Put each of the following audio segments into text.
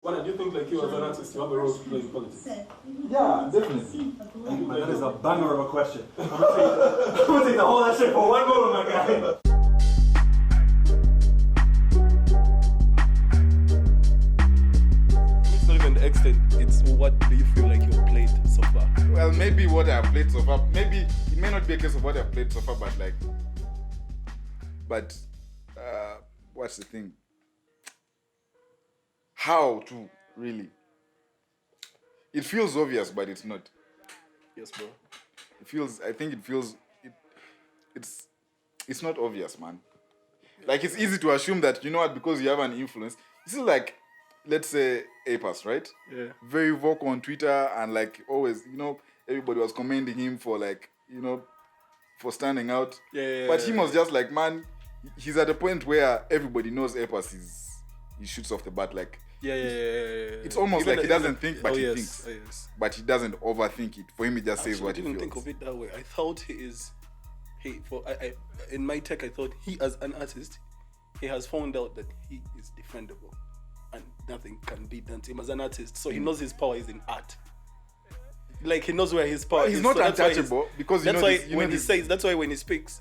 Wana, do you think like you as an artist, you have a role to play in politics? Yeah, definitely. That is a banger of a question. I'm gonna take the whole that shit for one moment, my guy. It's not even the extent, it's what do you feel like you've played so far? Well, maybe what I've played so far, maybe it may not be a case of what I've played so far, but what's the thing? How to really? It feels obvious, but it's not. Yes, bro. It's not obvious, man. Like, it's easy to assume that, you know what, because you have an influence. This is like, let's say, APAS, right? Yeah. Very vocal on Twitter, and like always, you know, everybody was commending him for like, you know, for standing out. Yeah. But he was just like, man, he's at a point where everybody knows APAS he shoots off the bat. Like, Yeah. it's almost Even like he doesn't think, but he thinks. Oh, yes. But he doesn't overthink it. For him, he just says what I he didn't feels. think of it that way. I thought in my tech, I thought he as an artist, he has found out that he is defendable and nothing can be done to him as an artist. So he knows his power is in art. Like, he knows where his power is. He's not So that's why untouchable because that's why when he this, says, that's why when he speaks,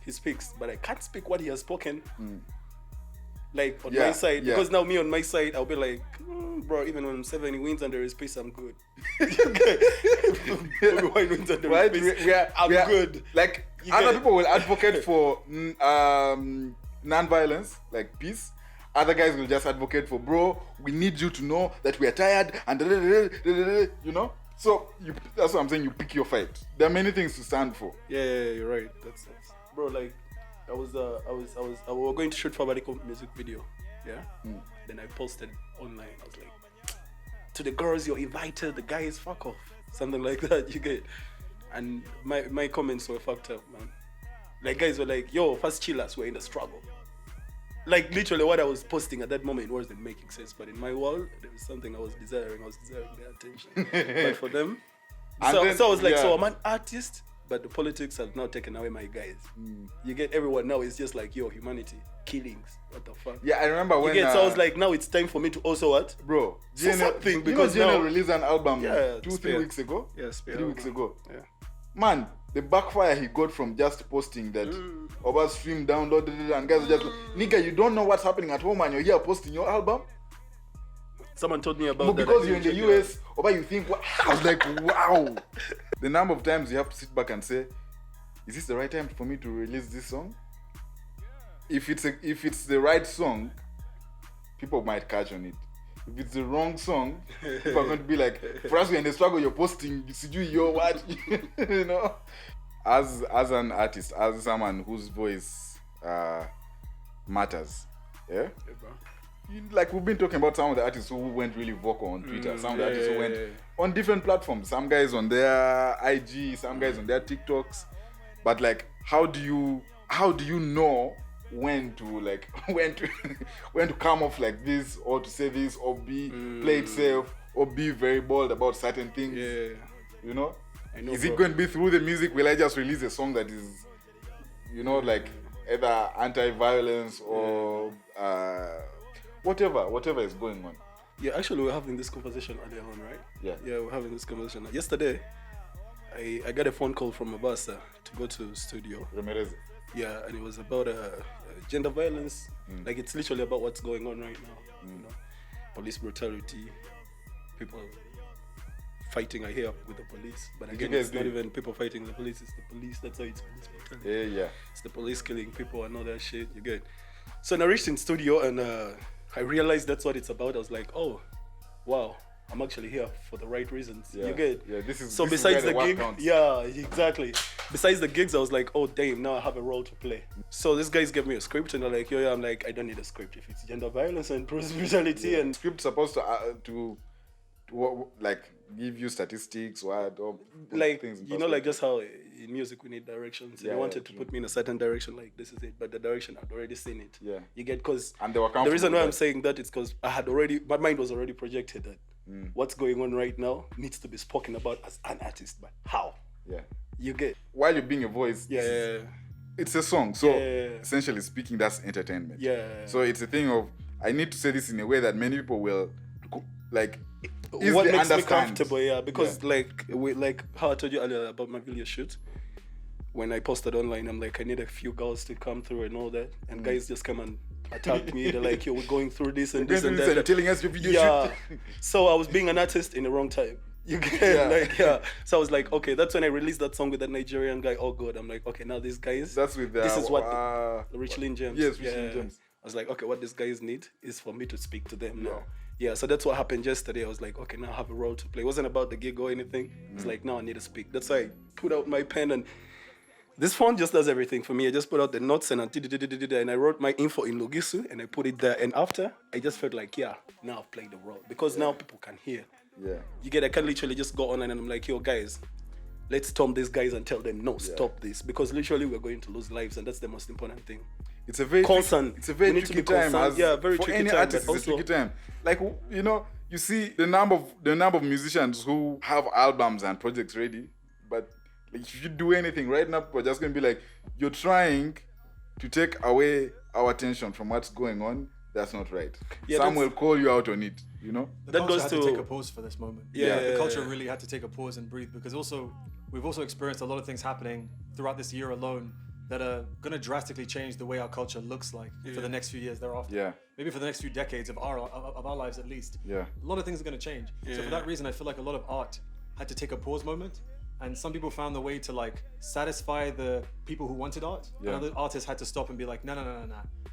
but I can't speak what he has spoken. Like, on my side, because now me on my side, I'll be like, bro, even when 7 wins under his pace, I'm good. Wine wins under his pace, I'm good. Like, other people will advocate for non-violence, like peace. Other guys will just advocate for, bro, we need you to know that we are tired, and you know? So, that's what I'm saying, you pick your fight. There are many things to stand for. Yeah, you're right. That's bro, like, we were going to shoot for a radical music video, yeah? Then I posted online, I was like, to the girls you're invited, the guys, fuck off. Something like that, you get. And my comments were fucked up, man. Like, guys were like, yo, first chillers, we're in the struggle. Like, literally what I was posting at that moment wasn't making sense, but in my world, there was something I was desiring their attention. But for them, so I was like, so I'm an artist, but the politics have now taken away my guys. You get, everyone now is just like, yo, humanity, killings, what the fuck? Yeah, I remember when... so I was like, now it's time for me to also what? Bro, So something, because you know, now... GNL released an album 3 Spare. weeks ago? Yes, 3 weeks ago. Yeah. Man, the backfire he got from just posting that over stream download, and guys are just like, nigga, you don't know what's happening at home and you're here posting your album? Someone told me about that. Because you're in the US, or you think, I was like, wow. The number of times you have to sit back and say, is this the right time for me to release this song? If it's the right song, people might catch on it. If it's the wrong song, people are going to be like, for us, we're in the struggle, you're posting, you're what? You know? As an artist, as someone whose voice matters, yeah? Like, we've been talking about some of the artists who went really vocal on Twitter, some of the artists who went on different platforms, some guys on their IG, some guys on their TikToks. But like, how do you know when to come off like this, or to say this, or play it safe, or be very bold about certain things? Yeah. You know? Is bro. it going to be through the music? Will I just release a song that is, you know, like either anti-violence or whatever is going on? Yeah, actually, we're having this conversation earlier on, right? Yeah, we're having this conversation. Yesterday, I got a phone call from Mabasa to go to studio. Ramirez. Yeah, and it was about gender violence. Like, it's literally about what's going on right now. You know, police brutality, people fighting, I hear, with the police. But again, it's not even people fighting the police, it's the police. That's why it's police brutality. Yeah. It's the police killing people and all that shit. You get. So I reached in studio and I realized that's what it's about. I was like, oh, wow, I'm actually here for the right reasons. Yeah. You get. Yeah, this is. So this besides is where the gig, counts. yeah, exactly. Besides the gigs, I was like, oh damn, now I have a role to play. So these guys gave me a script and they're like, yo, yeah, I'm like, I don't need a script if it's gender violence and police brutality and script supposed to like give you statistics or like things. You know, like just how in music we need directions. They wanted to put me in a certain direction, like this is it, but the direction I'd already seen it. Yeah, you get, because the reason why I'm saying that is because my mind was already projected that what's going on right now needs to be spoken about as an artist, but how? Yeah, you get, while you're being a voice. Yeah, it's a song, so essentially speaking, that's entertainment. Yeah. So it's a thing of, I need to say this in a way that many people will Like, easily what makes me understand. comfortable, yeah, because like how I told you earlier about my video shoot, when I posted online, I'm like, I need a few girls to come through and all that, and guys just come and attack me. They're like, yo, we're going through this and this and that. And telling us your video shoot. So I was being an artist in the wrong time. You get So I was like, okay, that's when I released that song with that Nigerian guy. Oh God, I'm like, okay, now these guys. That's with this is what Richlin James. Yes, Richlin James. I was like, okay, what these guys need is for me to speak to them now. Yeah, so that's what happened yesterday. I was like, okay, now I have a role to play. It wasn't about the gig or anything. It's like, now I need to speak. That's why I put out my pen, and this phone just does everything for me. I just put out the notes and I wrote my info in Logisu and I put it there. And after, I just felt like, yeah, now I've played the role because now people can hear. Yeah. You get, I can literally just go on and I'm like, yo, guys, let's storm these guys and tell them, no, stop this. Because literally we're going to lose lives, and that's the most important thing. It's a very tricky time. Very for tricky any time. artist, it's a tricky time. Like, you know, you see the number of musicians who have albums and projects ready, but like, if you do anything right now, we're just gonna be like, you're trying to take away our attention from what's going on. That's not right. Yeah, some will call you out on it. You know. The culture had to take a pause for this moment. The culture really had to take a pause and breathe, because we've also experienced a lot of things happening throughout this year alone that are going to drastically change the way our culture looks like for the next few years thereafter. Yeah. Maybe for the next few decades of our lives at least. Yeah. A lot of things are going to change. So for that reason, I feel like a lot of art had to take a pause moment. And some people found the way to like satisfy the people who wanted art. And other artists had to stop and be like, no.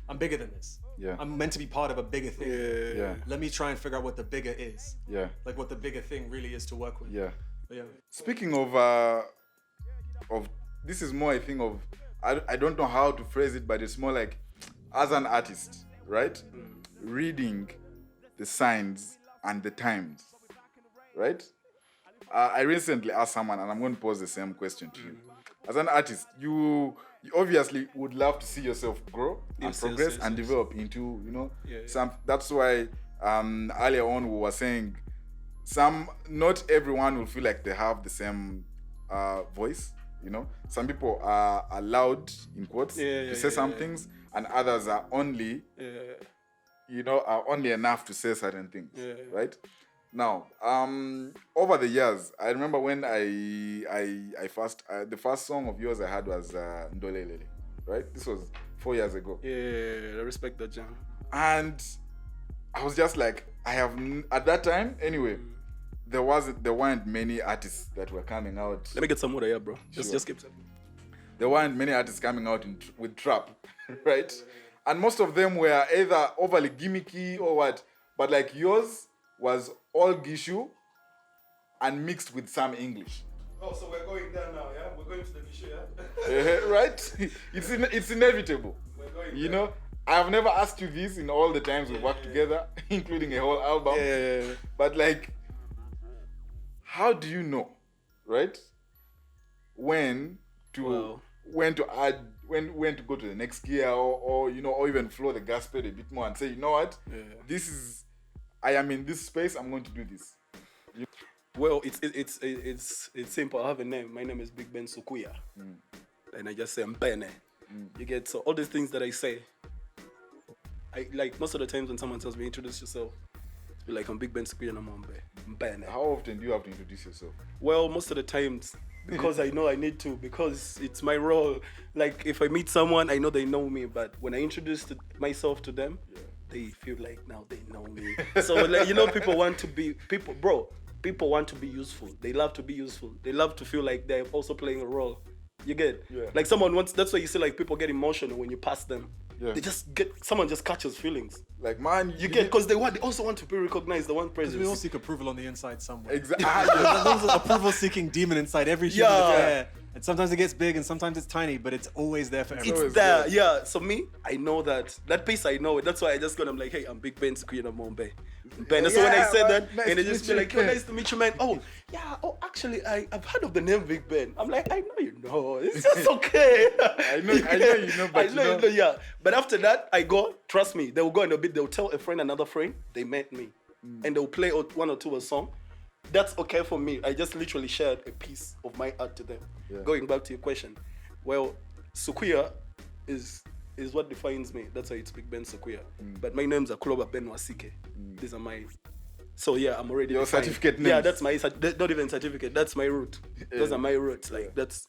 I'm bigger than this. Yeah. I'm meant to be part of a bigger thing. Yeah. Let me try and figure out what the bigger is. Yeah. Like what the bigger thing really is to work with. Yeah. But yeah. Speaking of this is more a thing of, I don't know how to phrase it, but it's more like, as an artist, right? Reading the signs and the times, right? I recently asked someone, and I'm going to pose the same question to you. As an artist, you obviously would love to see yourself grow and progress and develop into, you know, some. That's why earlier on we were saying, not everyone will feel like they have the same voice. You know, some people are allowed, in quotes, to say some things, and others are only, are only enough to say certain things, right? Now, over the years, I remember when the first song of yours I had was Ndolelele, right? This was 4 years ago. Yeah, I respect that, John. And I was just like, at that time, anyway, there weren't many artists that were coming out. Let me get some water here, bro. Just keep talking. There weren't many artists coming out with trap, right? And most of them were either overly gimmicky or what, but like yours was all Gishu and mixed with some English. Oh, so we're going there now, yeah? We're going to the Gishu, yeah? Right? It's inevitable. We're going you know, I've never asked you this in all the times we worked together, including a whole album. But like, how do you know, right? When to add, when to go to the next gear, or you know, or even flow the gas pedal a bit more and say, you know what, I am in this space, I'm going to do this. Well, it's simple. I have a name. My name is Byg Ben Sukuya. And I just say Mbene. You get, so all these things that I say, I like most of the times when someone tells me introduce yourself, you're like, I'm Byg Ben Sukuya and I'm Mbene. How often do you have to introduce yourself? Well, most of the times, because I know I need to, because it's my role. Like if I meet someone, I know they know me, but when I introduce myself to them, they feel like now they know me. So like, you know, people want to be useful. They love to be useful. They love to feel like they're also playing a role. You get? Like someone wants, that's why you see like people get emotional when you pass them. They just someone just catches feelings. Like, man, you get, because they also want to be recognized, they want presence. We all seek approval on the inside somewhere. Exactly. There's an approval-seeking demon inside every human. Yeah. And sometimes it gets big and sometimes it's tiny, but it's always there for everyone. It's there, yeah. So me, I know that piece, I know it. That's why I just I'm like, hey, I'm Byg Ben Sukuya and I'm Ben. So when I said that, nice, and they just be like, nice to meet you, man. Oh, yeah. Oh, actually, I've heard of the name Byg Ben. I'm like, I know you know. It's just okay. I know you know, but you know. Yeah. But after that, I go. Trust me, they will go in a bit. They'll tell a friend, another friend, they met me, and they'll play one or two a song. That's okay for me. I just literally shared a piece of my art to them. Going back to your question, well, Sukuya is what defines me. That's why it's Byg Ben Sukuya. But my name's Akuloba Ben Wasike. These are my So yeah, I'm already your defined. certificate Yeah, names. that's my not even certificate. That's my root. Those are my roots. Like that's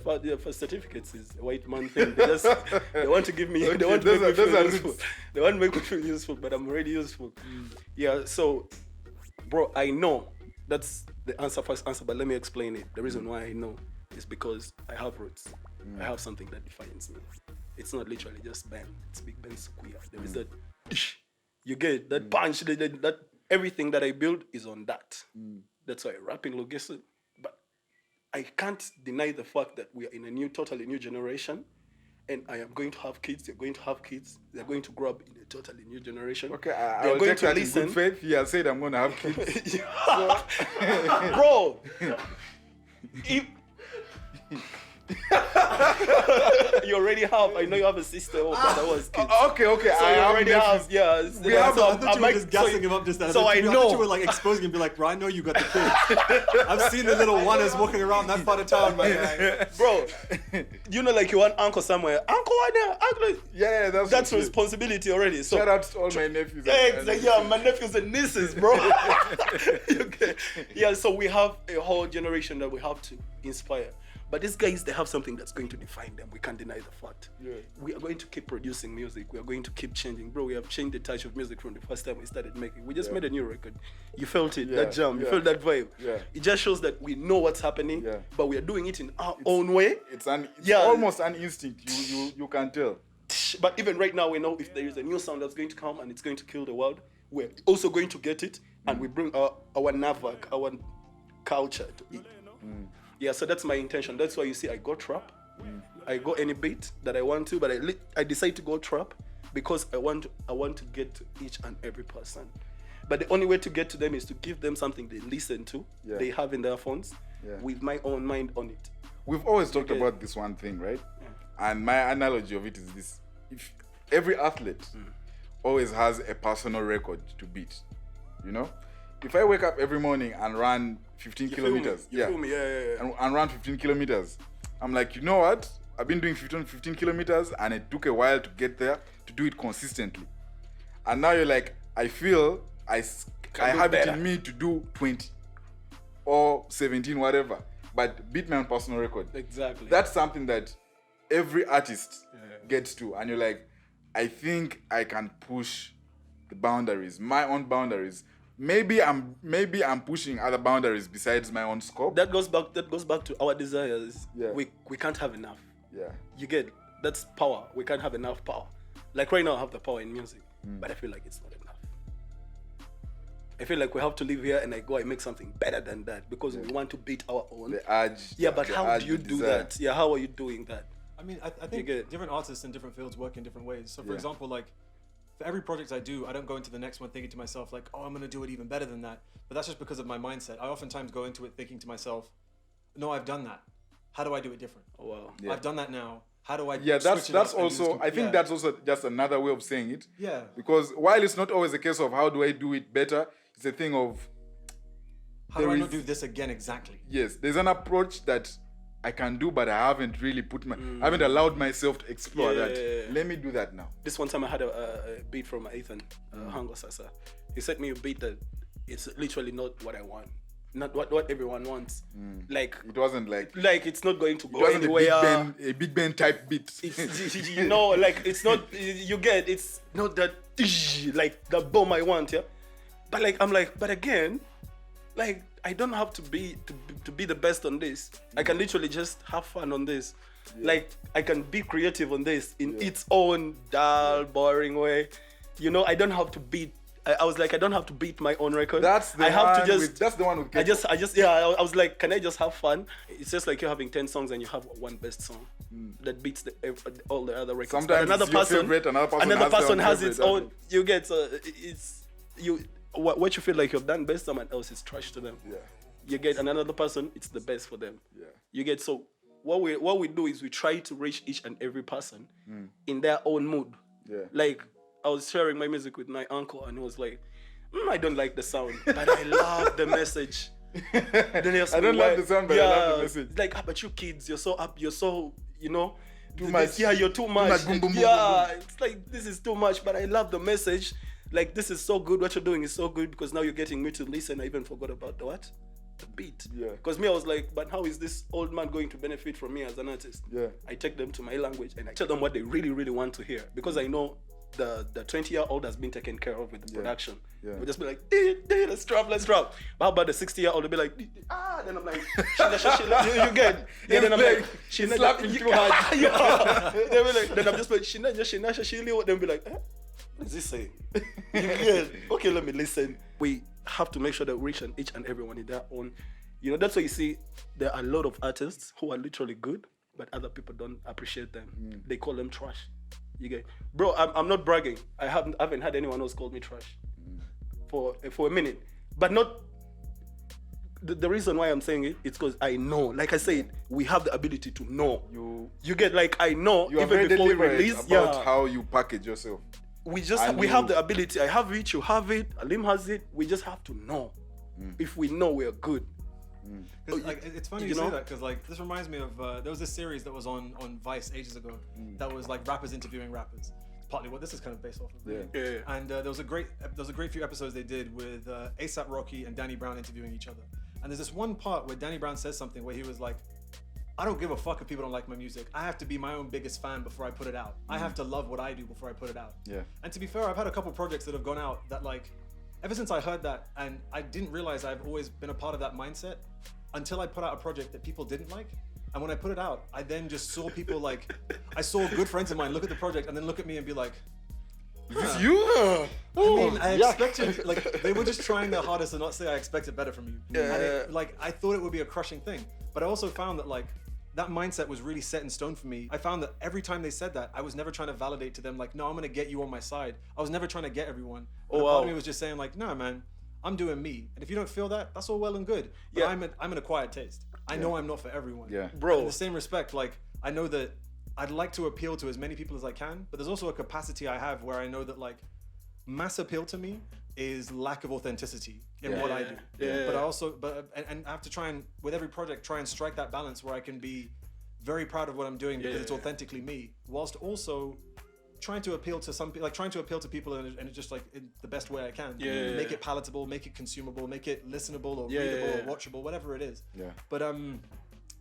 for certificates is a white man thing. They want to give me. They want to make me feel useful. They want to make me feel useful, but I'm already useful. Yeah. So, bro, I know that's the first answer. But let me explain it. The reason why I know is because I have roots. I have something that defines me. It's not literally just Ben. It's Byg Ben Sukuya. There is that. You get that punch. That everything that I build is on that. That's why rapping logistic. But I can't deny the fact that we are in a totally new generation, and I am going to have kids. You're going to have kids. They're going to grow up in a totally new generation. Okay, I will take that in good faith. He has said I'm going to have kids. Bro, if you already have. I know you have a sister or brother who has kids. Okay. So you already have. Yeah. We have. I thought you were just gassing him up just then. So I know. I thought you were like exposing him, be like, bro, I know you got the kid. I've seen the little Wanas walking around that part of town, man. Bro, you know, like you want uncle somewhere. Uncle Wana, uncle. Yeah, that's responsibility already. So shout out to all my nephews. Yeah, my nephews and nieces, bro. Okay. Yeah, so we have a whole generation that we have to inspire. But these guys, they have something that's going to define them. We can't deny the fact. Yeah. We are going to keep producing music. We are going to keep changing. Bro, we have changed the touch of music from the first time we started making. We just made a new record. You felt it, that jam. You felt that vibe. Yeah. It just shows that we know what's happening, but we are doing it in our own way. It's almost an instinct. You can tell. But even right now, we know if there is a new sound that's going to come and it's going to kill the world, we're also going to get it, and we bring our Navak, our culture to it. Yeah, so that's my intention. That's why you see I go trap. I go any beat that I want to, but I decide to go trap because I want to get to each and every person. But the only way to get to them is to give them something they listen to, they have in their phones, with my own mind on it. We've always talked about this one thing, right? And my analogy of it is this. If every athlete always has a personal record to beat, you know? If I wake up every morning and run 15 kilometers, and run 15 kilometers, I'm like, you know what? I've been doing 15 kilometers and it took a while to get there to do it consistently. And now you're like, I feel I have it in me to do 20 or 17, whatever, but beat my own personal record. Exactly. That's something that every artist gets to, and you're like, I think I can push the boundaries, my own boundaries. Maybe I'm pushing other boundaries besides my own scope. That goes back to our desires. Yeah. We can't have enough. Yeah. You get it? That's power. We can't have enough power. Like right now I have the power in music, but I feel like it's not enough. I feel like we have to live here and I make something better than that because we want to beat our own. The urge. Yeah, but how do you do that? Yeah, how are you doing that? I mean, I think different artists in different fields work in different ways. So for example, like for every project I do, I don't go into the next one thinking to myself like, oh, I'm going to do it even better than that. But that's just because of my mindset. I oftentimes go into it thinking to myself, no, I've done that. How do I do it different? Oh, wow. Yeah. I've done that now. How do I that's also, I think that's also just another way of saying it. Yeah. Because while it's not always a case of how do I do it better, it's a thing of how do I not do this again exactly? Yes. There's an approach that I can do, but I haven't really I haven't allowed myself to explore that. Let me do that now. This one time I had a beat from Ethan, Hango Sasa. He sent me a beat that it's literally not what I want. Not what everyone wants. Like it wasn't like it's not going to go it wasn't anywhere. A Byg Ben type beat. It's, you know, like it's not. It's not that like the bomb I want. Yeah, but like I'm like, but again, like I don't have to be the best on this. I can literally just have fun on this. Like I can be creative on this in its own dull, boring way. You know, I don't have to beat. I was like, I don't have to beat my own record. That's the one with I was like, can I just have fun? It's just like you're having 10 songs and you have one best song that beats all the other records. Sometimes another it's your favorite, another person has its own. You get what you feel like you've done best, someone else is trash to them. Yeah. You get another person, it's the best for them. Yeah. You get so what we do is we try to reach each and every person in their own mood. Yeah. Like I was sharing my music with my uncle and he was like, I don't like the sound, but I love the message. Then he asked I don't like the sound, but I love the message. Like, but you kids, you're so up, you're so, you know, too much. Yeah, you're too much. Boom, boom, boom, yeah, it's like this is too much, but I love the message. Like, this is so good. What you're doing is so good because now you're getting me to listen. I even forgot about the what? The beat. Yeah. Because me, I was like, but how is this old man going to benefit from me as an artist? Yeah. I take them to my language and I tell them what they really, really want to hear. Because I know the 20-year-old has been taken care of with the production. Yeah. We'll just be like, let's drop. But how about the 60-year-old? They'll be like, then I'm like, you get. Yeah, then I'm like, she's slapping too hard. Yeah. They'll be like, then I'm just like, they'll be like, what is this saying? Yeah. Okay, let me listen. We have to make sure that we reach each and everyone in their own. You know, that's why you see there are a lot of artists who are literally good, but other people don't appreciate them. They call them trash. You get, bro. I'm not bragging. I haven't had anyone else call me trash for a minute, but not. The reason why I'm saying it's because I know, like I said, we have the ability to know. You get, like, I know You are even very before we deliberate release. about how you package yourself. We have the ability. I have it, you have it, Alim has it. We just have to know. If we know, we're good. Like, it's funny you say that because, like, this reminds me of there was this series that was on Vice ages ago that was like rappers interviewing rappers. Partly what this is kind of based off of. Yeah. And there was a great few episodes they did with A$AP Rocky and Danny Brown interviewing each other. And there's this one part where Danny Brown says something where he was like, I don't give a fuck if people don't like my music. I have to be my own biggest fan before I put it out. I have to love what I do before I put it out. Yeah. And to be fair, I've had a couple projects that have gone out that, like, ever since I heard that, and I didn't realize I've always been a part of that mindset until I put out a project that people didn't like. And when I put it out, I then just saw people, like, I saw good friends of mine look at the project and then look at me and be like, Is this you? I mean, I expected, like, they were just trying their hardest to not say I expected better from you. Yeah. And it, like, I thought it would be a crushing thing. But I also found that, like, that mindset was really set in stone for me. I found that every time they said that, I was never trying to validate to them, like, no, I'm gonna get you on my side. I was never trying to get everyone. But part of me was just saying, like, nah, man, I'm doing me. And if you don't feel that, that's all well and good. But I'm an acquired taste. I know I'm not for everyone. Yeah. Bro. In the same respect, like, I know that I'd like to appeal to as many people as I can, but there's also a capacity I have where I know that, like, mass appeal to me is lack of authenticity in what I do. Yeah. But I also, and I have to try and, with every project, try and strike that balance where I can be very proud of what I'm doing because it's authentically me, whilst also trying to appeal to some, like, trying to appeal to people and just, like, in the best way I can. Make it palatable, make it consumable, make it listenable or readable or watchable, whatever it is. Yeah. But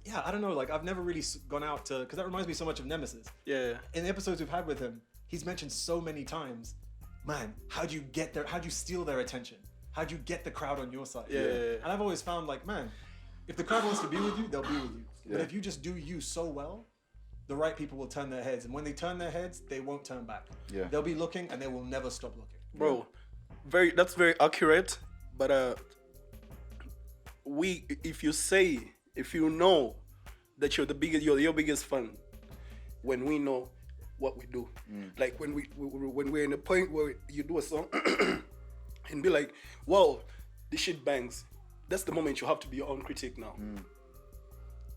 yeah, I don't know. Like, I've never really gone out to, because that reminds me so much of Nemesis. Yeah. In the episodes we've had with him, he's mentioned so many times, man, how'd you get there? How'd you steal their attention? How'd you get the crowd on your side? Yeah. And I've always found, like, man, if the crowd wants to be with you, they'll be with you. But if you just do you so well, the right people will turn their heads. And when they turn their heads, they won't turn back. Yeah. They'll be looking and they will never stop looking. Bro, that's very accurate. But if you know that you're you're your biggest fan, when we know what we do, like when we're in a point where you do a song and be like, wow, this shit bangs. That's the moment you have to be your own critic now.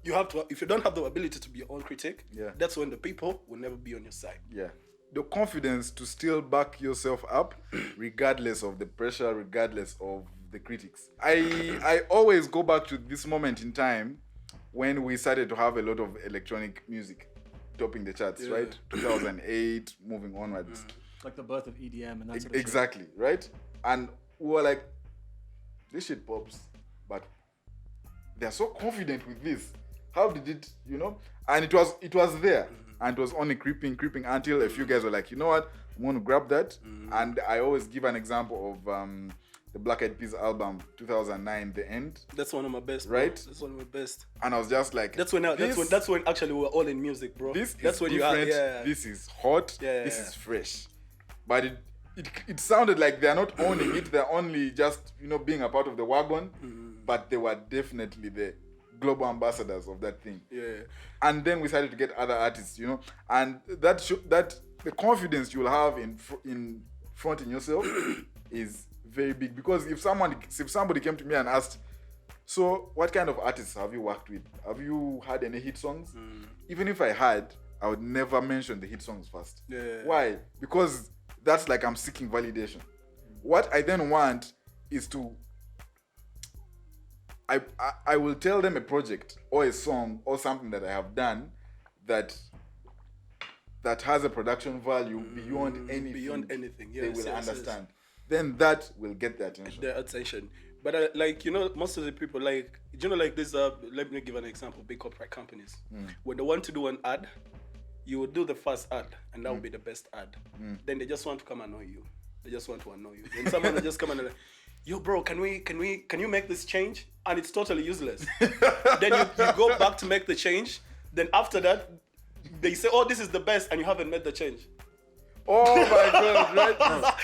You have to. If you don't have the ability to be your own critic, that's when the people will never be on your side. Yeah. The confidence to still back yourself up, regardless of the pressure, regardless of the critics. I always go back to this moment in time when we started to have a lot of electronic music topping the charts, right? 2008, moving onwards. Like the birth of EDM and that sort of exactly, shit. Right? And we were like, this shit pops, but they're so confident with this. How did it, And it was there. And it was only creeping until a few guys were like, you know what? I'm going to grab that. And I always give an example of the Black Eyed Peas album, 2009, The End. That's one of my best, right? Bro. That's one of my best. And I was just like, that's when actually we were all in music, bro. That's is when different. You this is hot. This is fresh. But it sounded like they're not owning it. They're only just being a part of the wagon. But they were definitely the global ambassadors of that thing. Yeah. And then we started to get other artists, and that the confidence you'll have in fronting yourself is very big. Because if somebody came to me and asked, so what kind of artists have you worked with? Have you had any hit songs? Even if I had, I would never mention the hit songs first. Yeah. Why? Because that's like I'm seeking validation. What I then want is to I will tell them a project or a song or something that I have done that has a production value beyond anything. Beyond anything, yes. They will understand. then that will get the attention. The attention. But like, most of the people, like, like this, let me give an example, big corporate companies. When they want to do an ad, you will do the first ad, and that will be the best ad. Then they just want to come annoy you. They just want to annoy you. Then someone will just come and like, yo, bro, can you make this change? And it's totally useless. Then you go back to make the change. Then after that, they say, oh, this is the best, and you haven't made the change. Oh my God, right?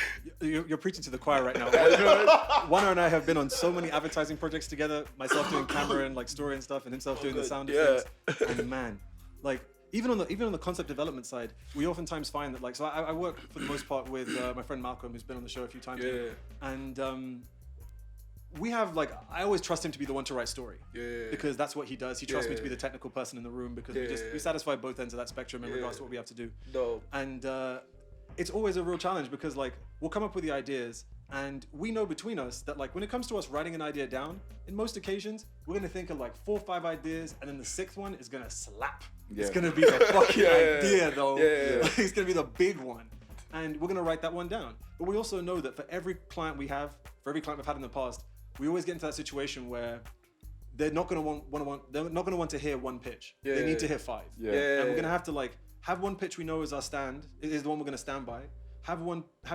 You're preaching to the choir right now. Wana and I have been on so many advertising projects together, myself doing camera and like story and stuff, and himself doing the sound effects. And man, like even on the concept development side, we oftentimes find that like, so I work for the most part with my friend Malcolm, who's been on the show a few times. And we have like, I always trust him to be the one to write story, because that's what he does. He trusts me to be the technical person in the room, because we satisfy both ends of that spectrum in regards to what we have to do. And it's always a real challenge, because like we'll come up with the ideas, and we know between us that like when it comes to us writing an idea down, in most occasions we're gonna think of like 4 or 5 ideas, and then the 6th one is gonna slap. It's gonna be the fucking idea though. It's gonna be the big one, and we're gonna write that one down. But we also know that for every client we have, for every client we've had in the past, we always get into that situation where they're not gonna want to hear one pitch. They need to hear 5. And we're gonna have to like have one pitch we know is our stand, is the one we're gonna stand by. Have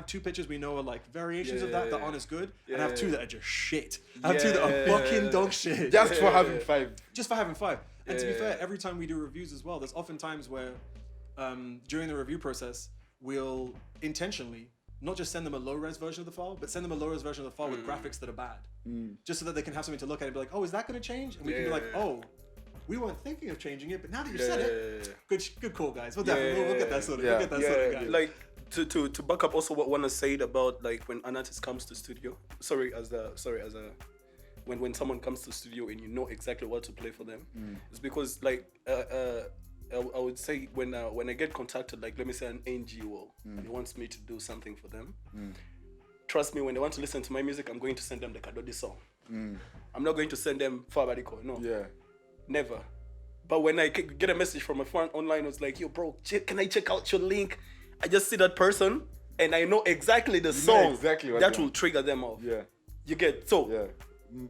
2 pitches we know are like variations of that aren't as good, and have 2 that are just shit. Have 2 that are fucking dog shit. Just for having 5. Just for having 5. And to be fair, every time we do reviews as well, there's often times where during the review process, we'll intentionally not just send them a low-res version of the file, but send them a low-res version of the file with graphics that are bad. Just so that they can have something to look at and be like, oh, is that going to change? And we can be like, oh, we weren't thinking of changing it, but now that you said it, good call, guys. We'll get that sorted. We'll get that sorted, guys. Like, to back up also what Wana said about like when an artist comes to studio. When someone comes to studio and you know exactly what to play for them, it's because like I would say when I get contacted, like let me say an NGO, and he wants me to do something for them. Trust me, when they want to listen to my music, I'm going to send them the Kadodi song. I'm not going to send them Fabariko. No. Never. But when I get a message from a friend online, it's like, yo, bro, can I check out your link? I just see that person, and I know exactly the song that will trigger them off. You get so.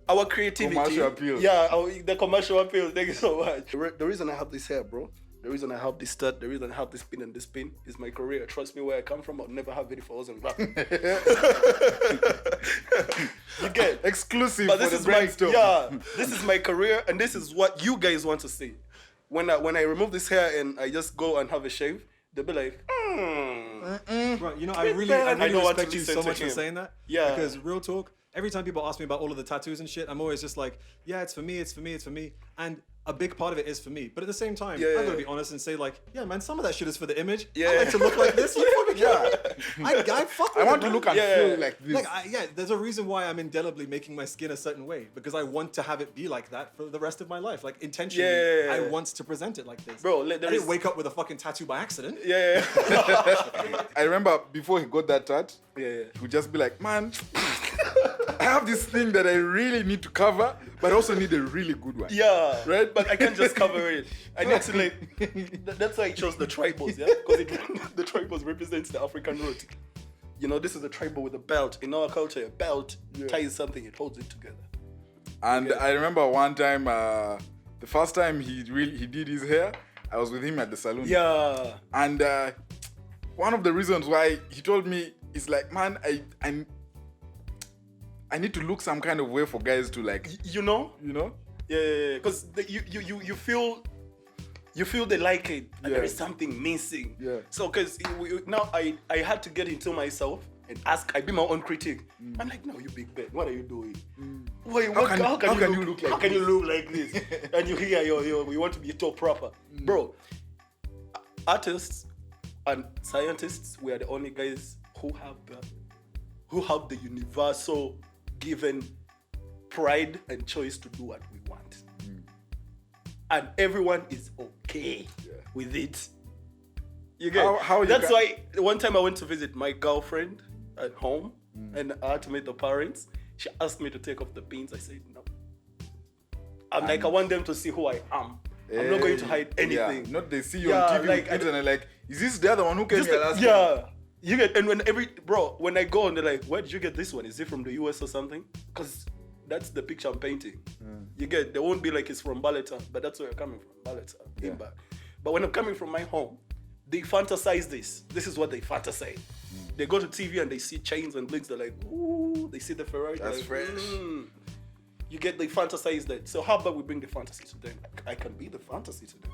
Our creativity. Commercial appeal. The commercial appeal. Thank you so much. The reason I have this hair, bro, the reason I have this stud, the reason I have this pin and this pin is my career. Trust me, where I come from, I'll never have it if I wasn't rap. You get exclusive. But this for is the Brainstorm. this is my career, and this is what you guys want to see. When I remove this hair and I just go and have a shave, they'll be like, Right, I really respect you so much for saying that. Because real talk, every time people ask me about all of the tattoos and shit, I'm always just like, yeah, it's for me, it's for me, it's for me. And a big part of it is for me. But at the same time, I'm gonna be honest and say like, yeah, man, some of that shit is for the image. I like to look like this. I fuck with I want to look and feel like this. Like, there's a reason why I'm indelibly making my skin a certain way, because I want to have it be like that for the rest of my life. Like intentionally, I want to present it like this. Bro, I didn't wake up with a fucking tattoo by accident. I remember before he got that tat, he would just be like, man, I have this thing that I really need to cover, but I also need a really good one. Right? But I can't just cover it. I need to like, that's why I chose the tribals, because the tribals represents the African root. This is a tribal with a belt. In our culture, a belt ties something, it holds it together. And I remember one time, the first time he did his hair, I was with him at the salon. And one of the reasons why he told me is like, man, I need to look some kind of way for guys to like, because you feel they like it, and there is something missing. So because now I had to get into myself and ask. I be my own critic. I'm like, no, you Byg Ben, what are you doing? Wait, how can you look like this? And you hear you want to be top proper, bro. Artists and scientists, we are the only guys who have the universal given pride and choice to do what we want. And everyone is okay with it. You get that's why one time I went to visit my girlfriend at home and I had to meet the parents. She asked me to take off the pins. I said no. I'm like, I want them to see who I am. I'm not going to hide anything. Not they see you on TV and they're like, is this the other one who came here last time? You get, and when when I go and they're like, where did you get this one? Is it from the US or something? Because that's the picture I'm painting. You get, they won't be like it's from Baleta, but that's where you're coming from, Baleta. Yeah. But when I'm coming from my home, they fantasize this. This is what they fantasize. They go to TV and they see chains and blinks. They're like, ooh, they see the Ferrari. That's like, fresh. You get, they fantasize that. So how about we bring the fantasy to them? I can be the fantasy to them.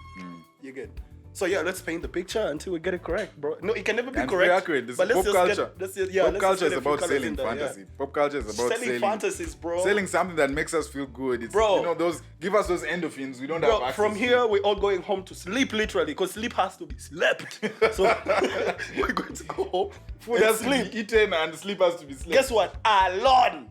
You get. So yeah, let's paint the picture until we get it correct, bro. No, it can never be correct. Accurate. This is pop culture. Pop culture is about selling fantasy. Pop culture is about selling fantasies, bro. Selling something that makes us feel good. It's, bro, you know, give us those endorphins. We don't have access from here, we're all going home to sleep, literally, because sleep has to be slept. So we're going to go home. Food has to be eaten and sleep has to be slept. Guess what? Alone.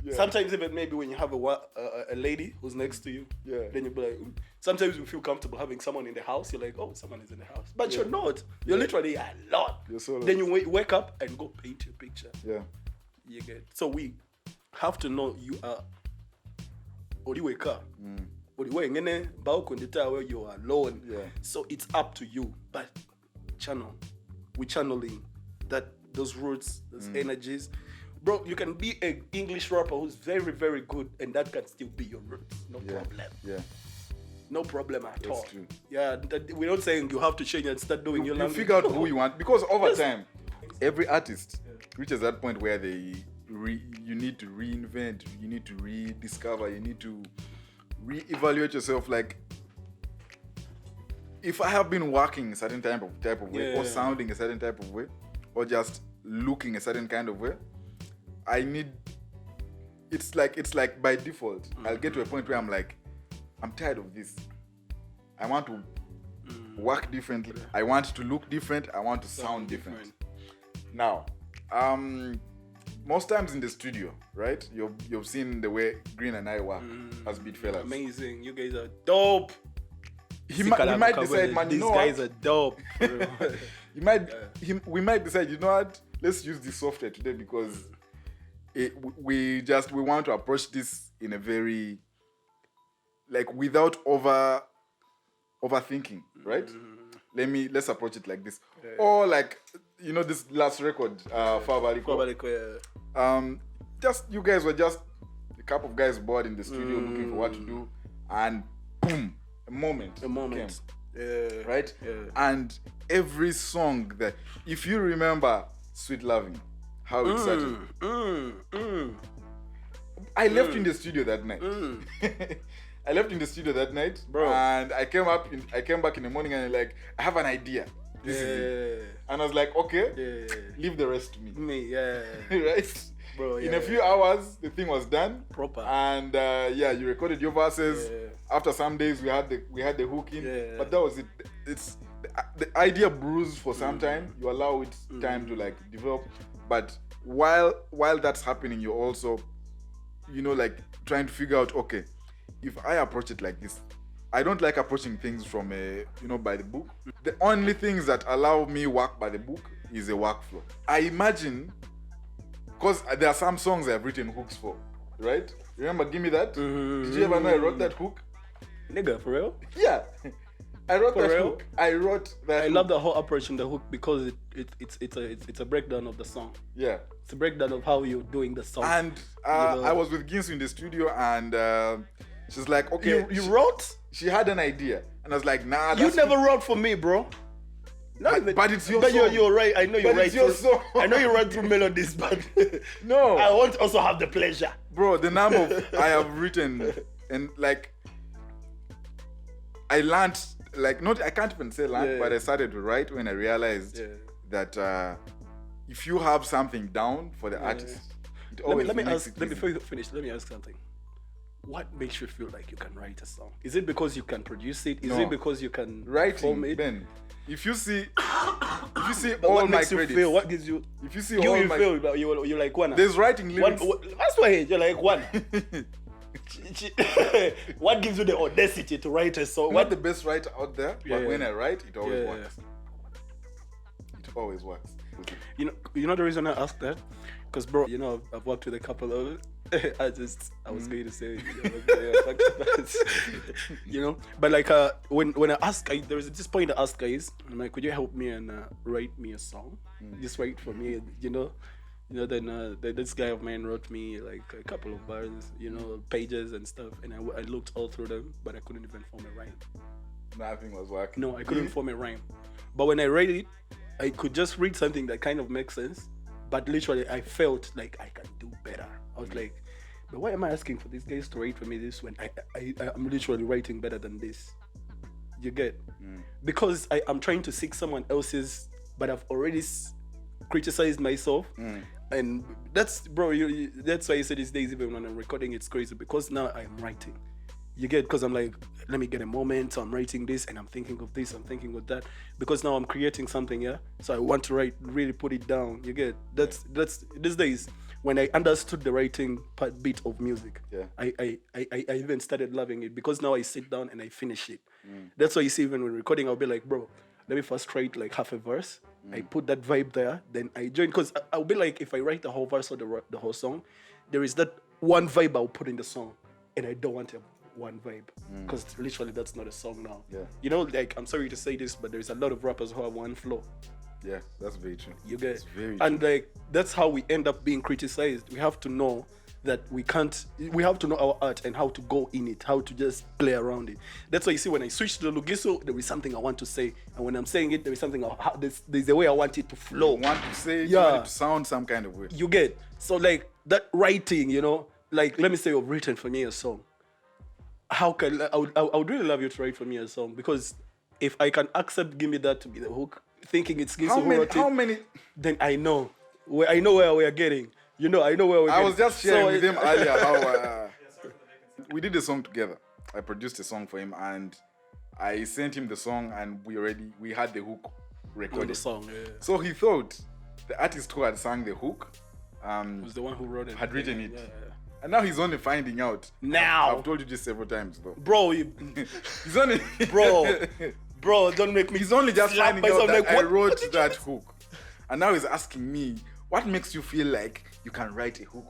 Yeah. Sometimes even maybe when you have a lady who's next to you, then you'll be like, sometimes you feel comfortable having someone in the house. You're like, oh, someone is in the house. But you're not. You're literally alone. You're so then you wake up and go paint your picture. Yeah. You get. So we have to know you are Oriweka. Where you are alone. Yeah. So it's up to you. But we're channeling those roots, those energies. Bro, you can be an English rapper who's very, very good, and that can still be your roots. No problem. Yeah. No problem at all. True. Yeah, we're not saying you have to change and start doing your language. You figure out who you want, because over time, every artist reaches that point where you need to reinvent, you need to rediscover, you need to reevaluate yourself. Like, if I have been working a certain type of way, or sounding a certain type of way, or just looking a certain kind of way, it's like by default, I'll get to a point where I'm like, I'm tired of this. I want to work differently. I want to look different. I want to sound different. Now, most times in the studio, right? You've seen the way Green and I work as beat Fellaz. Amazing. You guys are dope. We might decide, man, these guys are dope. We might decide, you know what? Let's use this software today because we want to approach this in a very, like, without overthinking, right? Let's approach it like this. Or like, you know, this last record, just you guys were just a couple of guys bored in the studio looking for what to do, and boom, a moment came. Right? Yeah. And every song that, if you remember Sweet Loving, how it started. I left in the studio that night. I left in the studio that night, bro, and I came back in the morning and like, I have an idea. This is it. And I was like, okay, leave the rest to me. Right? Bro, in a few hours, the thing was done. Proper. And you recorded your verses. After some days, we had the hook in. But that was it. It's the idea brews for some time. You allow it time to like develop. But while that's happening, you're also, you know, like trying to figure out, okay, if I approach it like this, I don't like approaching things from by the book. The only things that allow me work by the book is a workflow. I imagine, because there are some songs I've written hooks for, right? Remember, Give Me That? Did you ever know I wrote that hook? Nigga, for real? Yeah. I wrote that hook. I love the whole approach in the hook because it's a breakdown of the song. Yeah. It's a breakdown of how you're doing the song. And I was with Ginsu in the studio and she's like, okay. You wrote? She had an idea. And I was like, nah. You never wrote for me, bro. But it's your song. You're right. I know you're right. It's your song. I know you run through melodies, but no. I want to also have the pleasure. Bro, the number of I have written and like I learned, like, not, I can't even say learned, but I started to write when I realized that if you have something down for the artist, it always before you finish, let me ask something. What makes you feel like you can write a song? Is it because you can produce it? Is it because you can form it? Ben, if you see all my credits, feel? What gives you? If you see all my, you're like one. There's writing lyrics. That's why you're like one. What gives you the audacity to write a song? I'm not the best writer out there, but when I write, it always works. It always works. You know the reason I asked that? Because, bro, I've worked with a couple of artists. I was going to say, but like when I ask, there was this point I asked guys, I'm like, could you help me and write me a song? Just write for me, then this guy of mine wrote me like a couple of bars, pages and stuff, and I looked all through them, but I couldn't even form a rhyme. Nothing was working. No, I couldn't form a rhyme. But when I read it, I could just read something that kind of makes sense, but literally I felt like I can do better. I was like, but why am I asking for these guys to write for me this when I'm literally writing better than this? You get? Because I'm trying to seek someone else's, but I've already criticized myself. And that's, bro, that's why I say these days, even when I'm recording, it's crazy, because now I'm writing. You get? Because I'm like, let me get a moment, so I'm writing this, and I'm thinking of this, I'm thinking of that, because now I'm creating something, yeah? So I want to really put it down. You get? That's these days, when I understood the writing bit of music, I even started loving it, because now I sit down and I finish it. That's why you see, even when recording, I'll be like, bro, let me first write like half a verse. I put that vibe there, then I join, because I'll be like, if I write the whole verse or the whole song, there is that one vibe I'll put in the song, and I don't want one vibe, because literally that's not a song now. Like, I'm sorry to say this, but there's a lot of rappers who have one flow. Yeah, that's very true. You get? That's very true. And like, that's how we end up being criticized. We have to know that we have to know our art and how to go in it, how to just play around it. That's why you see, when I switch to the Lugiso, there is something I want to say, and when I'm saying it, there is something there's a way I want it to flow. You want to say it, you want it to sound some kind of way. You get? So like, that writing, like, let me say you've written for me a song. I would really love you to write for me a song, because if I can accept, give me that to be the hook, thinking it's Giso who wrote it, how many? Then I know where we are getting. I know where we're getting. I was just sharing with him earlier how we did a song together. I produced a song for him, and I sent him the song, and we had the hook recorded. The song, yeah. So he thought the artist who had sung the hook was the one who wrote it. Had written it. Yeah. And now he's only finding out. Now. I've told you this several times, though. Bro, he's only... Bro, don't make me... He's only just finding out that like, I wrote that hook. And now he's asking me, what makes you feel like you can write a hook?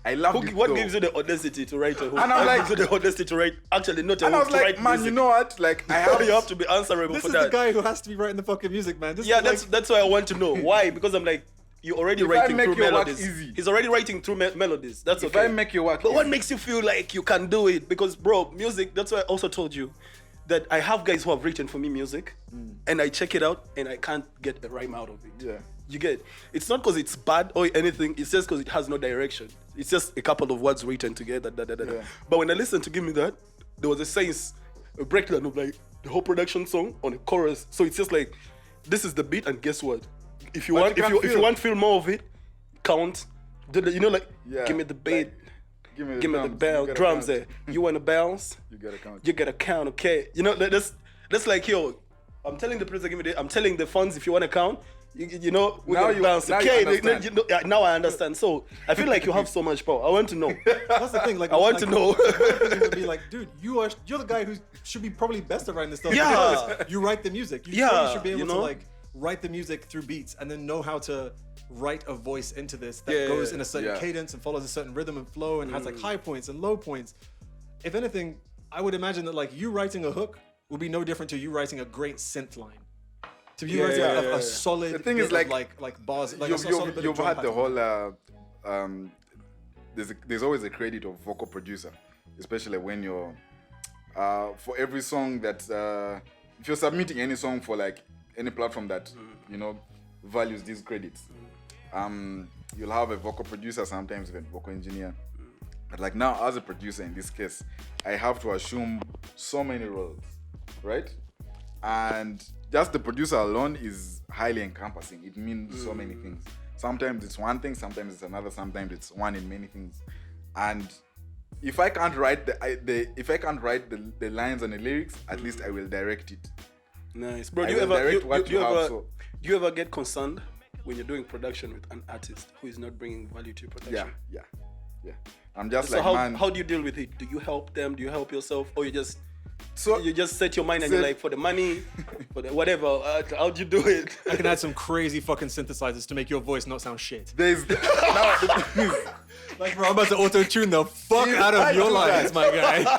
I love it. What gives you the audacity to write a hook? And I'm like... What gives you the audacity to write... Actually, not a hook, and I was like, man, music. You know what? Like, you have to be answerable for that. This is the guy who has to be writing the fucking music, man. That's why I want to know. Why? Because I'm like... You're already writing through melodies. He's already writing through melodies. That's okay. If I make your work But easy. What makes you feel like you can do it? Because, bro, music, that's why I also told you that I have guys who have written for me music, and I check it out, and I can't get a rhyme out of it. Yeah. You get? It's not because it's bad or anything. It's just because it has no direction. It's just a couple of words written together. Yeah. But when I listened to Give Me That, there was a breakdown of like the whole production song on a chorus. So it's just like, this is the beat, and guess what? If you want to feel more of it, count. Give me the beat. Give me the bounce, drums there. You want to bounce? You gotta count. You gotta count, okay? That's like, yo, I'm telling the producer, give me the, I'm telling the funds, if you want to count, we gotta bounce, okay? Now I understand. So I feel like you have so much power. I want to know. That's the thing. Like, I want to know. Would be like, dude, you're the guy who should be probably best at writing this stuff. Yeah. Because you write the music. You should be able to like write the music through beats and then know how to write a voice into this that goes in a certain cadence and follows a certain rhythm and flow and has like high points and low points. If anything, I would imagine that like you writing a hook would be no different to you writing a great synth line. To you writing a solid the thing is like bars. Like you've had the whole there's always a credit of vocal producer, especially when you're for every song that if you're submitting any song for like any platform that values these credits, you'll have a vocal producer, sometimes even vocal engineer. But like now, as a producer in this case, I have to assume so many roles, right? And just the producer alone is highly encompassing. It means so many things. Sometimes it's one thing, sometimes it's another, sometimes it's one in many things. And if I can't write the lines and the lyrics, at least I will direct it. Nice, bro. Do you ever get concerned when you're doing production with an artist who is not bringing value to your production? Yeah. I'm just so how do you deal with it? Do you help them? Do you help yourself? Or you just So you just set your mind and you're like, for the money, for the whatever, how'd you do it? I can add some crazy fucking synthesizers to make your voice not sound shit. there's Like, bro, I'm about to auto-tune the fuck out of your lines, my guy.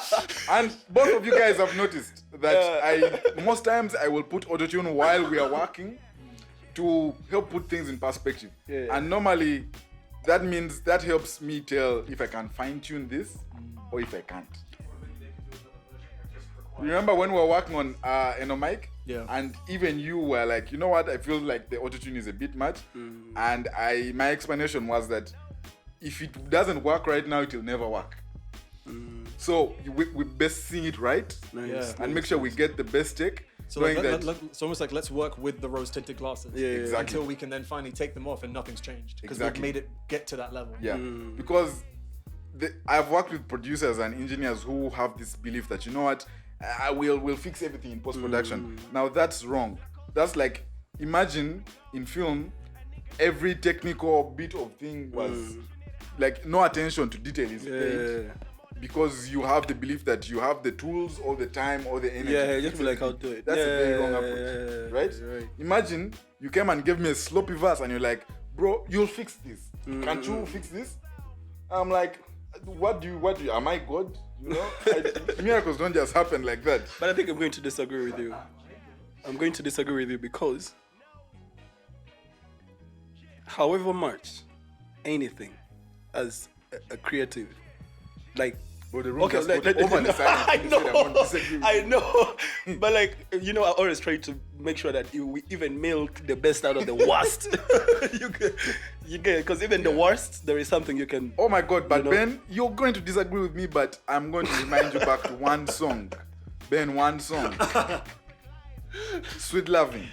and both of you guys have noticed that most times I will put autotune while we are working to help put things in perspective. Yeah. And normally that means that helps me tell if I can fine-tune this or if I can't. Remember when we were working on mic? Yeah. And even you were like, you know what? I feel like the autotune is a bit much. And my explanation was that if it doesn't work right now, it will never work. So we best sing it right and make sure we get the best take. So it's almost like let's work with the rose-tinted glasses. Yeah, exactly. Until we can then finally take them off and nothing's changed. Because Exactly. we've made it get to that level. Yeah, because I've worked with producers and engineers who have this belief that, you know what, we'll fix everything in post-production. Now that's wrong. That's like, imagine in film, every technical bit of thing was like no attention to detail is paid because you have the belief that you have the tools all the time, all the energy. Yeah, just be like, I'll do it. That's a very wrong approach, right? Imagine you came and gave me a sloppy verse and you're like, bro, you'll fix this. Can't you fix this? I'm like, what do you, am I God? You know, miracles don't just happen like that. But I think I'm going to disagree with you. I'm going to disagree with you because however much anything as a creative, like, Bro, the room just got overly silent. I know, but like, you know, I always try to make sure that we even milk the best out of the worst. you get, because even the worst, there is something you can. Oh my God, but you know? Ben, you're going to disagree with me, but I'm going to remind you back to one song. Ben, one song. Sweet Loving.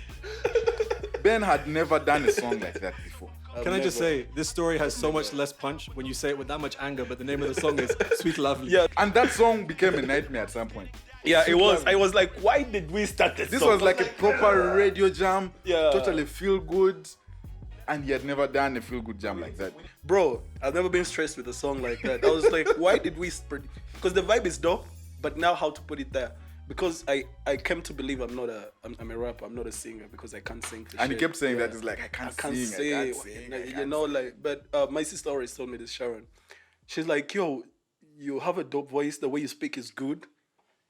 Ben had never done a song like that before. Can I just say, this story has so much less punch when you say it with that much anger, but the name of the song is Sweet Lovely. Yeah. And that song became a nightmare at some point. Yeah, Sweet it was. Lovely. I was like, why did we start this This song? was like a proper radio jam, Yeah. totally feel good, and he had never done a feel good jam like that. Bro, I've never been stressed with a song like that. I was like, why did we because the vibe is dope, but now how to put it there? Because I came to believe I'm a rapper, I'm not a singer because I can't sing for And shit. he kept saying that, it's like, I can't sing. You know, like, but my sister always told me this, Sharon. She's like, yo, you have a dope voice, the way you speak is good.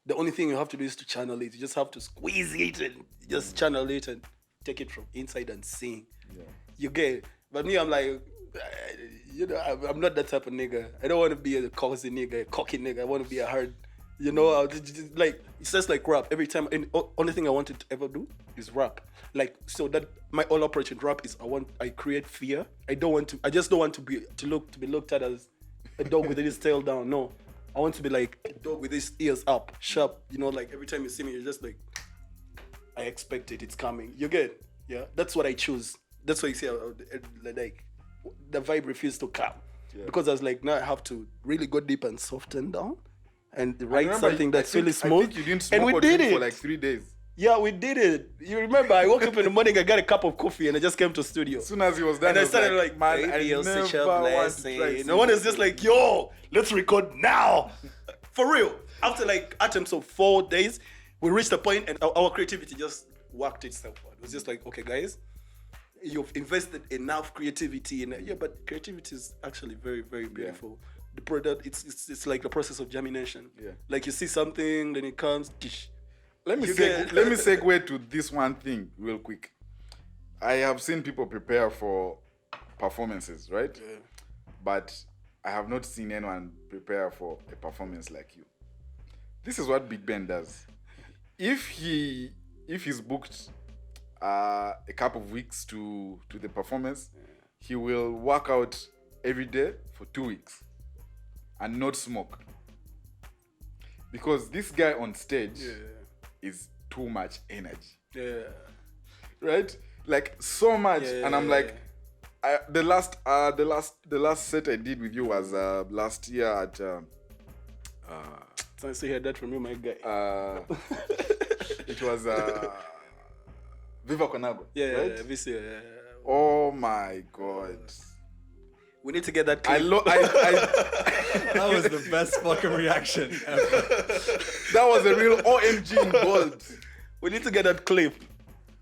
The only thing you have to do is to channel it. You just have to squeeze it and just channel it and take it from inside and sing. Yeah. You get it. But me, I'm like, you know, I'm not that type of nigga. I don't want to be a cozy nigga, a cocky nigga. I want to be a hard, you know, like, it's just like rap. Every time, and only thing I wanted to ever do is rap. Like, so that my whole approach in rap is I create fear. I just don't want to be looked at as a dog with his tail down. No, I want to be like a dog with his ears up, sharp. You know, like every time you see me, you're just like, I expect it. It's coming. You get it? Yeah. That's what I choose. That's why you see, like, the vibe refused to come because I was like, now I have to really go deep and soften down and write something that's really smooth. I think you didn't smoke and we did it for like 3 days. Yeah, we did it. You remember, I woke up in the morning, I got a cup of coffee, and I just came to studio. As soon as he was done, And I started like, man, baby, you're such a never want to blessing. try No one is just like, yo, let's record now. For real. After like attempts of 4 days, we reached a point and our creativity just worked itself out. It was just like, okay, guys, you've invested enough creativity in it. Yeah, but creativity is actually very, very beautiful. The product, it's like the process of germination. Yeah. Like you see something, then it comes, tish. Let me segue to this one thing real quick. I have seen people prepare for performances, right? Yeah. But I have not seen anyone prepare for a performance like you. This is what Byg Ben does. If he's booked a couple of weeks to the performance, he will work out every day for 2 weeks and not smoke. Because this guy on stage is too much energy. Yeah. Right? Like so much. And I'm like, the last set I did with you was last year at So I hear that from you, my guy. it was Viva Conago. Yeah, right? this year. Oh my God. We need to get that clip. That was the best fucking reaction ever. That was a real OMG in bold. We need to get that clip.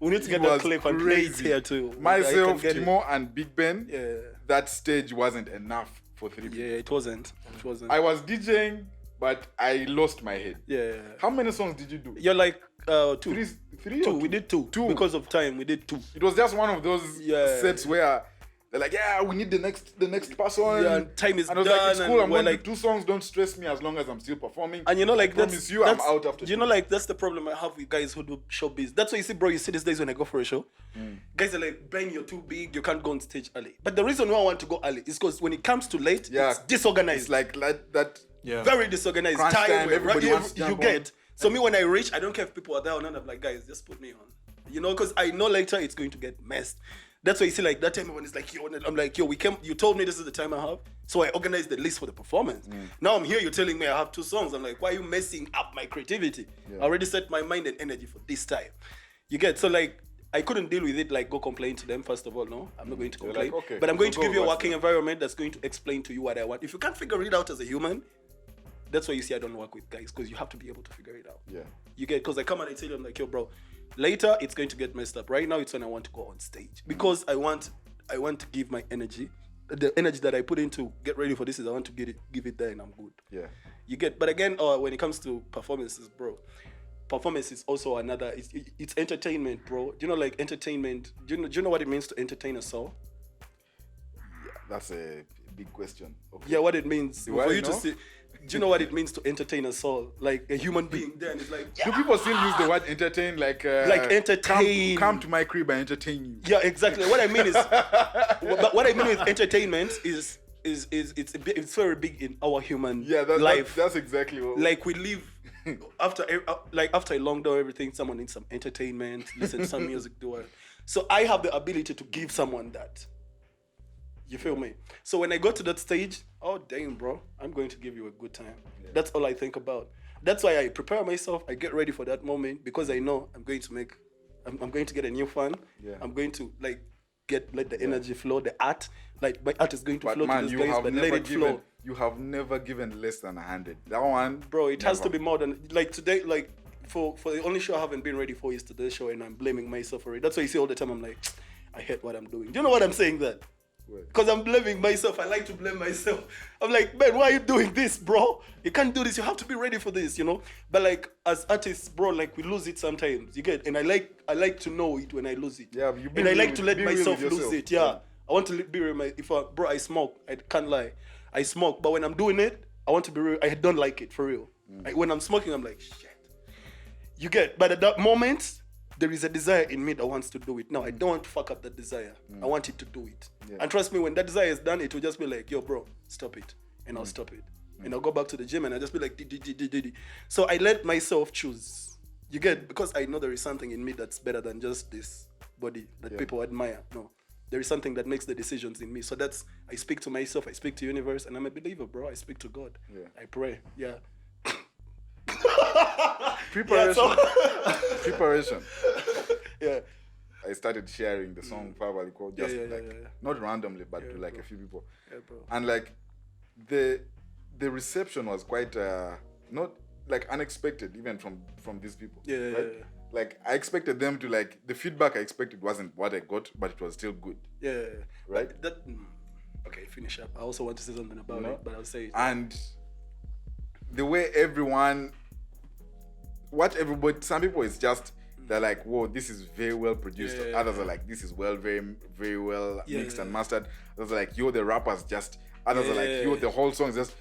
We need to get that clip and play it here too. Myself, Timo, and Byg Ben. Yeah. That stage wasn't enough for 3 people. Yeah, it wasn't. I was DJing, but I lost my head. Yeah. How many songs did you do? You're like 2. Three? Two. We did 2. Because of time, we did 2. It was just one of those sets where they're like, yeah, we need the next person. Yeah, and time is and I was done. like, it's cool, I'm going like, to 2 songs, don't stress me as long as I'm still performing. And you know, like, I'm out after. You know, like, that's the problem I have with guys who do showbiz. That's why you see, bro, you see these days when I go for a show, guys are like, Ben, you're too big, you can't go on stage early. But the reason why I want to go early is because when it comes to late, it's disorganized. It's like that. Yeah. Very disorganized. Crunch time, everybody wants to jump on. So me, when I reach, I don't care if people are there or not. I'm like, guys, just put me on. You know, because I know later it's going to get messed. That's why you see, like, that time when it's like, yo, I'm like, yo, you told me this is the time I have. So I organized the list for the performance. Now I'm here, you're telling me I have 2 songs. I'm like, why are you messing up my creativity? I already set my mind and energy for this time. You get? So, like, I couldn't deal with it, like, go complain to them, first of all. No, I'm not going to complain. Like, okay, but I'm going to give you a working environment that's going to explain to you what I want. If you can't figure it out as a human, that's why you see I don't work with guys, because you have to be able to figure it out. Yeah. You get? Because I come and I tell you, I'm like, yo, bro, later it's going to get messed up. Right now it's when I want to go on stage, because I want to give my energy, the energy that I put into get ready for this is I want to give it there, and I'm good. Yeah. You get? But again, when it comes to performances, bro, performance is also another. It's entertainment, bro. Do you know, like, entertainment? Do you know what it means to entertain a soul? Yeah, that's a big question. Okay. Yeah, what it means for you to see. Do you know what it means to entertain a soul? Like a human being there, and it's like... Do people still use the word entertain? Like entertain. Come to my crib and entertain you. Yeah, exactly. What I mean is... what I mean with entertainment is it's very big in our human life. That's exactly what... Like, we live... after a long day, everything, someone needs some entertainment, listen to some music, do it. So I have the ability to give someone that. You feel me? So when I go to that stage, oh damn, bro, I'm going to give you a good time. Yeah. That's all I think about. That's why I prepare myself. I get ready for that moment, because I know I'm going to get a new fan. Yeah. I'm going to let the energy flow. The art, like, my art is going to flow to these guys, but let it flow. You have never given less than 100. That one, bro, it has to be more than, like, today. Like, for the only show I haven't been ready for is today's show, and I'm blaming myself for it. That's why you see all the time I'm like, I hate what I'm doing. Do you know what I'm saying? That. Because I'm blaming myself. I like to blame myself. I'm like, man, why are you doing this, bro? You can't do this. You have to be ready for this, you know? But, like, as artists, bro, like, we lose it sometimes. You get? And I like to know it when I lose it. Yeah, and I like to let myself lose it. Yeah. I want to be real. Bro, I smoke. I can't lie. I smoke. But when I'm doing it, I want to be real. I don't like it, for real. Like, when I'm smoking, I'm like, shit. You get? But at that moment, there is a desire in me that wants to do it. Now, I don't want to fuck up that desire. I want it to do it. Yeah. And trust me, when that desire is done, it will just be like, yo, bro, stop it. And I'll stop it. And I'll go back to the gym and I'll just be like, di. So I let myself choose. You get? Because I know there is something in me that's better than just this body that people admire. No. There is something that makes the decisions in me. So that's, I speak to myself, I speak to the universe, and I'm a believer, bro. I speak to God. Yeah. I pray. Yeah. Preparation. Preparation. Yeah. I started sharing the song verbally, just not randomly, but to like a few people. Yeah, bro. And like the reception was quite not like unexpected, even from these people. Yeah, right? Yeah. Like, I expected them to, like, the feedback I expected wasn't what I got, but it was still good. Yeah. Right? Okay, finish up. I also want to say something about it, but I'll say it. And the way some people is just, they're like, whoa, this is very well produced. Others are like, this is very, very well mixed and mastered. Others are like, yo, the rappers just, others are like, yo, the whole song is just,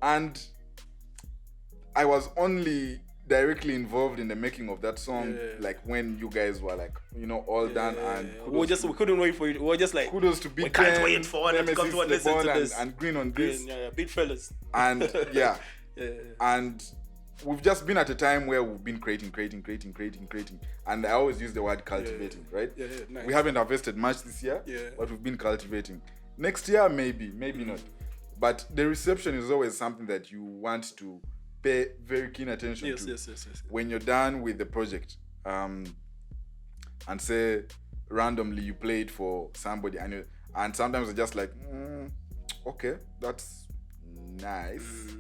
and I was only directly involved in the making of that song, like when you guys were like, you know, all done, and we couldn't wait for it. We were just like, kudos to Byg we can't wait for one to come to listen to this and Green on this, big Fellaz, and and we've just been at a time where we've been creating, and I always use the word cultivating, right? Nice. We haven't harvested much this year, but we've been cultivating. Next year, maybe not, but the reception is always something that you want to pay very keen attention to. Yes. When you're done with the project, and say randomly you play it for somebody, and and sometimes they're just like, okay, that's nice.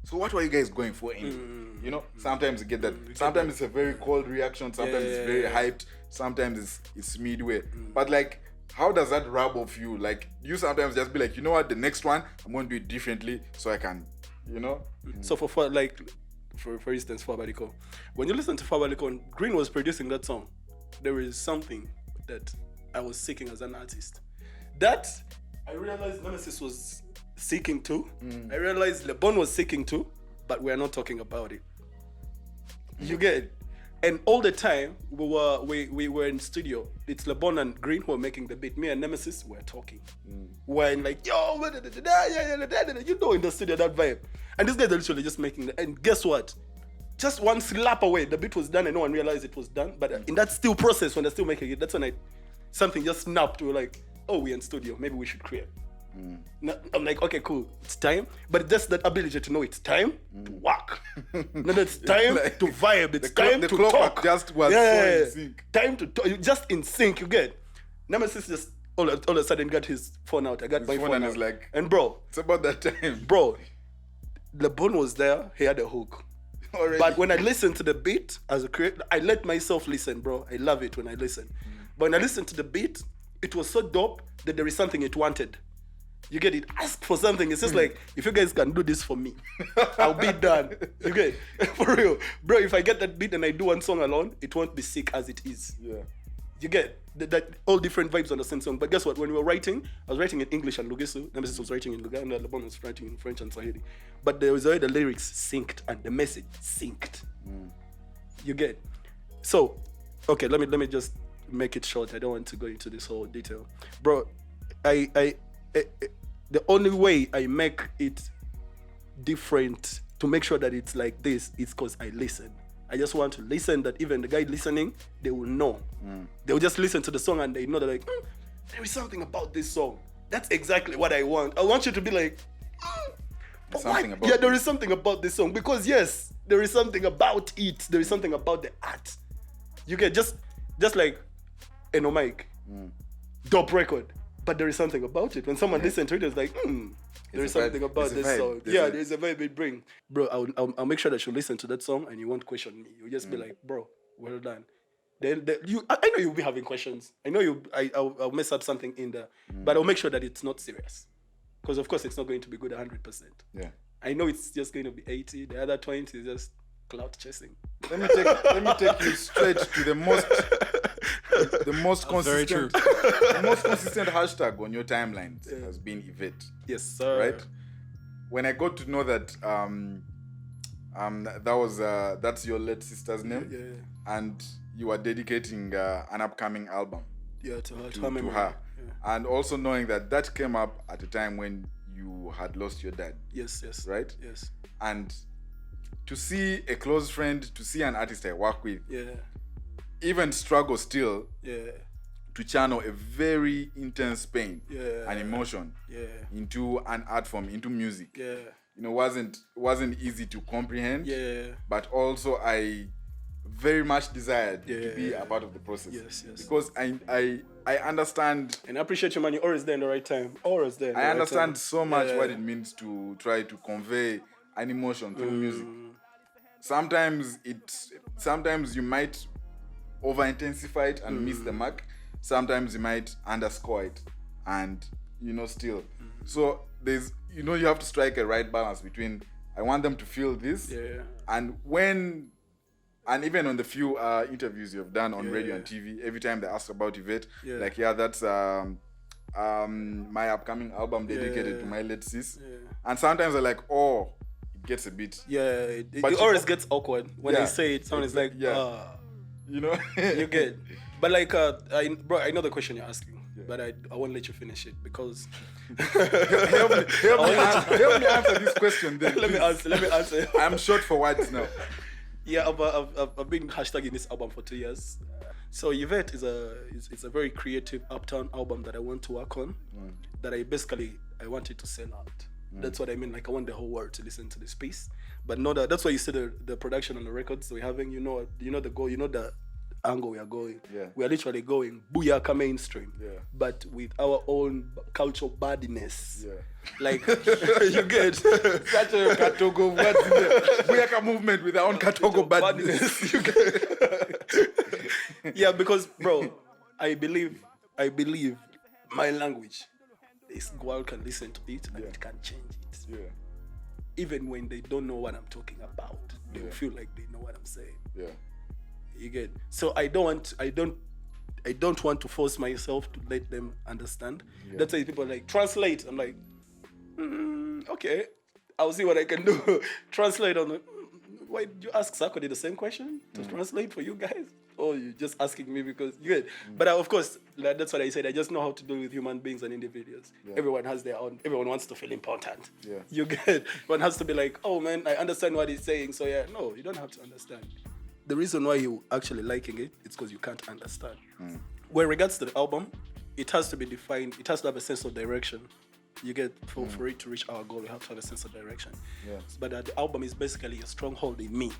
So what were you guys going for anyway? You know, sometimes you get that. Sometimes it's a very cold reaction. Sometimes it's very hyped. Sometimes it's midway. But like, how does that rub off you? Like, you sometimes just be like, you know what, the next one I'm going to do it differently so I can, you know. So for instance, Fabaliko, when you listen to Fabaliko and Green was producing that song, there is something that I was seeking as an artist. That I realized Nemesis was seeking too. I realized LeBon was seeking too, but we're not talking about it. You get it? And all the time we were in studio. It's LeBon and Green who were making the beat. Me and Nemesis were talking. We're in like, yo, you know, in the studio, that vibe. And these guys are literally just making the, and guess what? Just one slap away, the beat was done and no one realized it was done. But in that still process, when they're still making it, that's when something just snapped. We were like, oh, we're in studio, maybe we should create. I'm like, okay, cool, it's time. But just that ability to know it's time to work. No, it's time like, to vibe. It's time to talk. Just was so in sync. Time to talk. Just in sync, you get. Nemesis just all of a sudden got his phone out. I got my phone and out. was like, and bro, it's about that time. Bro, LeBron was there. He had a hook. Already. But when I listened to the beat as a creator, I let myself listen, bro. I love it when I listen. But when I listened to the beat, it was so dope that there is something it wanted. You get it? Ask for something. It's just like, if you guys can do this for me, I'll be done. You get it? For real. Bro, if I get that beat and I do one song alone, it won't be sick as it is. Yeah. You get that all different vibes on the same song. But guess what? When we were writing, I was writing in English and Lugisu. Nemesis was writing in Uganda. LeBron was writing in French and Swahili. But there was already the lyrics synced and the message synced. You get? So, okay, let me just make it short. I don't want to go into this whole detail. Bro, the only way I make it different to make sure that it's like this is because I listen. I just want to listen that even the guy listening, they will know. They will just listen to the song and they know that like, there is something about this song. That's exactly what I want. I want you to be like, there is something about this song. Because yes, there is something about it. There is something about the art. You get just like Eno Mike, dope record. But there is something about it. When someone listens to it, it's like, there is something about this song. Yeah, there's a vibe it brings. Bro, I'll make sure that you listen to that song and you won't question me. You'll just be like, bro, well done. Then I know you'll be having questions. I know I'll mess up something in there, but I'll make sure that it's not serious. Because of course it's not going to be good 100%. Yeah. I know it's just going to be 80. The other 20 is just clout chasing. Let me take you straight to the most consistent, very true. The most consistent hashtag on your timeline has been Yvette. Yes, sir. Right? When I got to know that that's your late sister's name, and you are dedicating an upcoming album to her. Yeah. And also knowing that came up at a time when you had lost your dad. Yes. Right? Yes. And to see a close friend, to see an artist I work with, even struggle still to channel a very intense pain and emotion into an art form, into music. You know, wasn't easy to comprehend. But also I very much desired to be a part of the process. Yes. Because I understand and I appreciate you, man. You're always there in the right time. Always there. I understand so much what it means to try to convey an emotion through music. Sometimes you might over-intensify it and miss the mark. Sometimes you might underscore it and, still. So you have to strike a right balance between, I want them to feel this. And even on the few interviews you've done on radio and TV, every time they ask about Yvette, that's my upcoming album dedicated to my late sis. And sometimes they're like, oh, it gets a bit. But it always gets awkward when I say it. Someone is like, you know. You get. But like, I know the question you're asking, but I won't let you finish it because help me answer this question. Then let me answer. I'm short for words now. I've been hashtagging this album for 2 years. So Yvette is a very creative uptown album that I want to work on. That I want it to sell out. That's what I mean. Like I want the whole world to listen to this piece. But that's why you see the production on the records we're having. You know the goal. You know the angle we are going. Yeah. We are literally going booyaka mainstream. Yeah. But with our own cultural badness. Yeah. Like, you get Such a Katogo, what's the Buyaka movement with our own Katogo badness. You get yeah, because bro, I believe my language, this world can listen to it and it can change it. Yeah. Even when they don't know what I'm talking about, they will feel like they know what I'm saying. Yeah. You get so I don't want to force myself to let them understand. Yeah. That's why people are like translate. I'm like, okay, I'll see what I can do. Translate on. Why did you ask Sakodi the same question to translate for you guys? Or you just asking me because you get? But of course, like, that's what I said. I just know how to deal with human beings and individuals. Yeah. Everyone has their own. Everyone wants to feel important. Yeah. You get? One has to be like, oh man, I understand what he's saying. So yeah, no, you don't have to understand. The reason why you actually liking it, it's because you can't understand. When regards to the album, it has to be defined. It has to have a sense of direction. You get for it to reach our goal, we have to have a sense of direction. Yeah. But the album is basically a stronghold in me.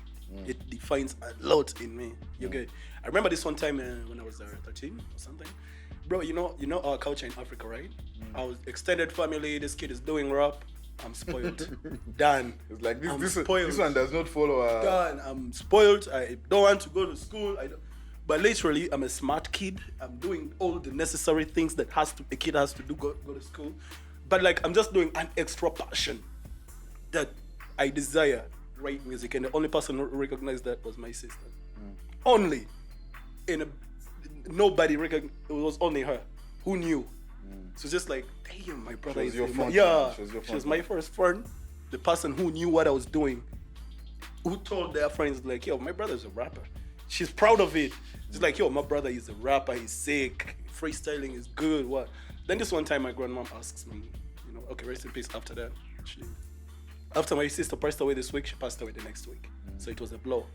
It defines a lot in me. You get. I remember this one time when I was 13 or something, bro. You know our culture in Africa, right? Our extended family. This kid is doing rap. I'm spoiled. Done. It's like this spoiled. This one does not follow. Done. I'm spoiled. I don't want to go to school. But literally, I'm a smart kid. I'm doing all the necessary things that a kid has to do. Go to school. But like, I'm just doing an extra passion that I desire. Write music, and the only person who recognized that was my sister. Only. Nobody recognized. It was only her who knew. So just like, damn, my brother is your friend. Yeah, she was my first friend. The person who knew what I was doing, who told their friends like, yo, my brother's a rapper. She's proud of it. She's like, yo, my brother is a rapper. He's sick. Freestyling is good. What? Then this one time, my grandmom asks me, okay, rest in peace. After that, after my sister passed away this week, she passed away the next week. So it was a blow.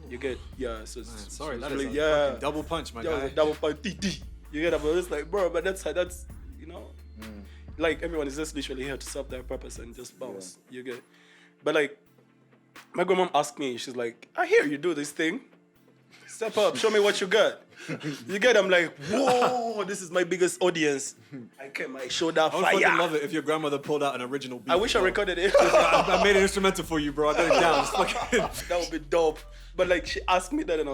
You get, so sorry, that really, is a double punch, my guy. Was a double punch. You get, but it's like, bro, but that's like everyone is just literally here to serve their purpose and just bounce. You get, but like, my grandma asked me, she's like, I hear you do this thing. Step up, show me what you got. You get, I'm like, whoa, this is my biggest audience. I showed that fire. I would fucking love it if your grandmother pulled out an original beat. I wish I recorded it. I made an instrumental for you, bro. I got it down. It's fucking... That would be dope. But like, she asked me that, and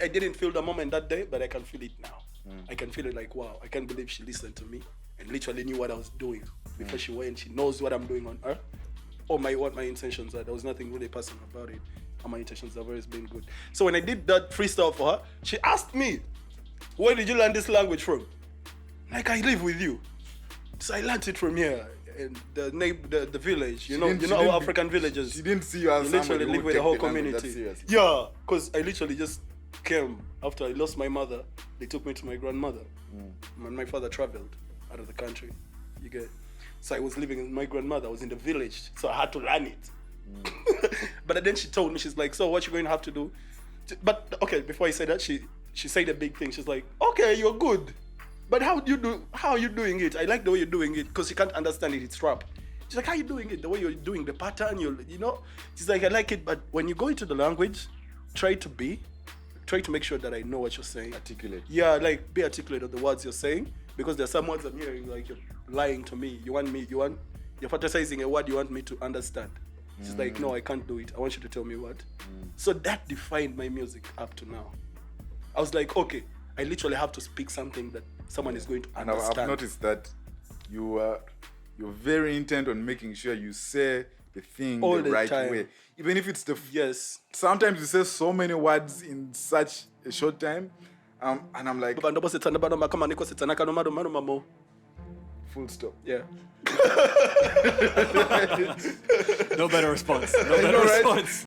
I didn't feel the moment that day, but I can feel it now. I can feel it like, wow, I can't believe she listened to me and literally knew what I was doing before she went. She knows what I'm doing on earth, or what my intentions are. There was nothing really personal about it. And my intentions have always been good. So when I did that freestyle for her, she asked me, where did you learn this language from? Like, I live with you. So I learned it from here. And the village, you know our African villages. She didn't see you as literally live with the whole community. That yeah, because I literally just came after I lost my mother. They took me to my grandmother. My father traveled out of the country. You get. So I was living with my grandmother. I was in the village, so I had to learn it. But then she told me, she's like, so what you going to have to do? But okay, before I said that, she said a big thing. She's like, okay, you're good, but how are you doing it? I like the way you're doing it, because she can't understand it. It's rap. She's like, how are you doing it? The way you're doing the pattern, she's like, I like it, but when you go into the language, try to make sure that I know what you're saying. Articulate. Yeah, like be articulate of the words you're saying, because there's some words I'm hearing like you're lying to me. You're fantasizing a word you want me to understand. She's like, no, I can't do it. I want you to tell me what. So that defined my music up to now. I was like, okay, I literally have to speak something that someone is going to understand. And I've noticed that you're very intent on making sure you say the thing all the right time. Way. Even if it's yes. Sometimes you say so many words in such a short time. And I'm like, full stop. Yeah. No better response. No better response.